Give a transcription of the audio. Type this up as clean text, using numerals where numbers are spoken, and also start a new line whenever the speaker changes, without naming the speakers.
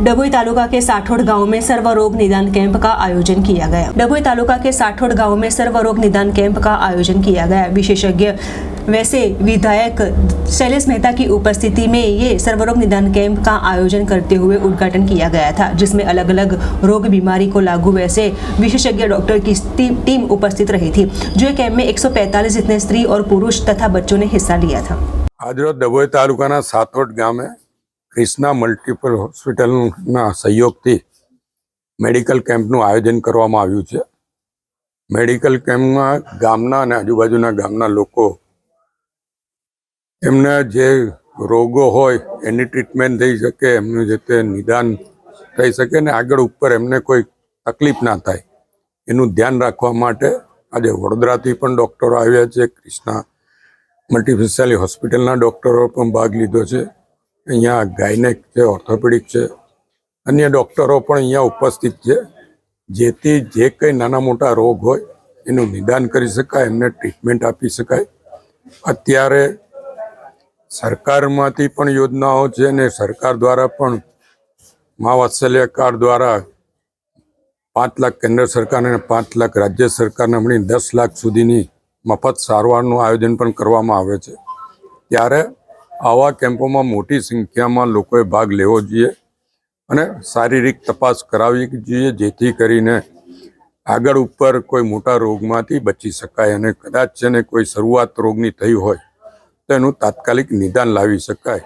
डभोई तालुका के साठोड़ गांव में सर्वरोग निदान कैंप का आयोजन किया गया। डभोई तालुका के साठोड़ गांव में सर्वरोग निदान कैंप का आयोजन किया गया। विशेषज्ञ वैसे विधायक शैलेश मेहता की उपस्थिति में ये सर्वरोग निदान कैंप का आयोजन करते हुए उद्घाटन किया गया था, जिसमें अलग अलग रोग बीमारी को लागू वैसे विशेषज्ञ डॉक्टर की टीम उपस्थित रही थी। जो कैंप में 145 जितने स्त्री और पुरुष तथा बच्चों ने हिस्सा लिया था।
आज रोज डभोई तालुकाना साठोड़ गामे कृष्णा मल्टीपल હોસ્પિટલના સહયોગથી મેડિકલ કેમ્પનું આયોજન કરવામાં આવ્યું છે। મેડિકલ કેમ્પમાં ગામના અને આજુબાજુના ગામના લોકો એમને જે રોગો હોય એની ટ્રીટમેન્ટ થઈ શકે, એમનું જે તે નિદાન થઈ શકે ને આગળ ઉપર એમને કોઈ તકલીફ ના થાય એનું ધ્યાન રાખવા માટે આજે વડોદરાથી પણ ડૉક્ટરો આવ્યા છે। કૃષ્ણા મલ્ટીસ્પેશિયાલિટી હોસ્પિટલના ડૉક્ટરો પણ ભાગ લીધો છે। અહીંયા ગાયનેક છે, ઓર્થોપેડિક છે, અન્ય ડૉક્ટરો પણ અહીંયા ઉપસ્થિત છે, જેથી જે કંઈ નાના મોટા રોગ હોય એનું નિદાન કરી શકાય, એમને ટ્રીટમેન્ટ આપી શકાય। અત્યારે સરકારમાંથી પણ યોજનાઓ છે અને સરકાર દ્વારા પણ મા વાત્સલ્ય કાર્ડ દ્વારા 5 લાખ કેન્દ્ર સરકાર અને 5 લાખ રાજ્ય સરકારને મળી 10 લાખ સુધીની મફત સારવારનું આયોજન પણ કરવામાં આવે છે। ત્યારે આવા કેમ્પોમાં મોટી સંખ્યામાં લોકોએ ભાગ લેવો જોઈએ અને શારીરિક તપાસ કરાવવી જોઈએ, જેથી કરીને આગળ ઉપર કોઈ મોટા રોગમાંથી બચી શકાય અને કદાચ છે ને કોઈ શરૂઆત રોગની થઈ હોય તો એનું તાત્કાલિક નિદાન લાવી શકાય।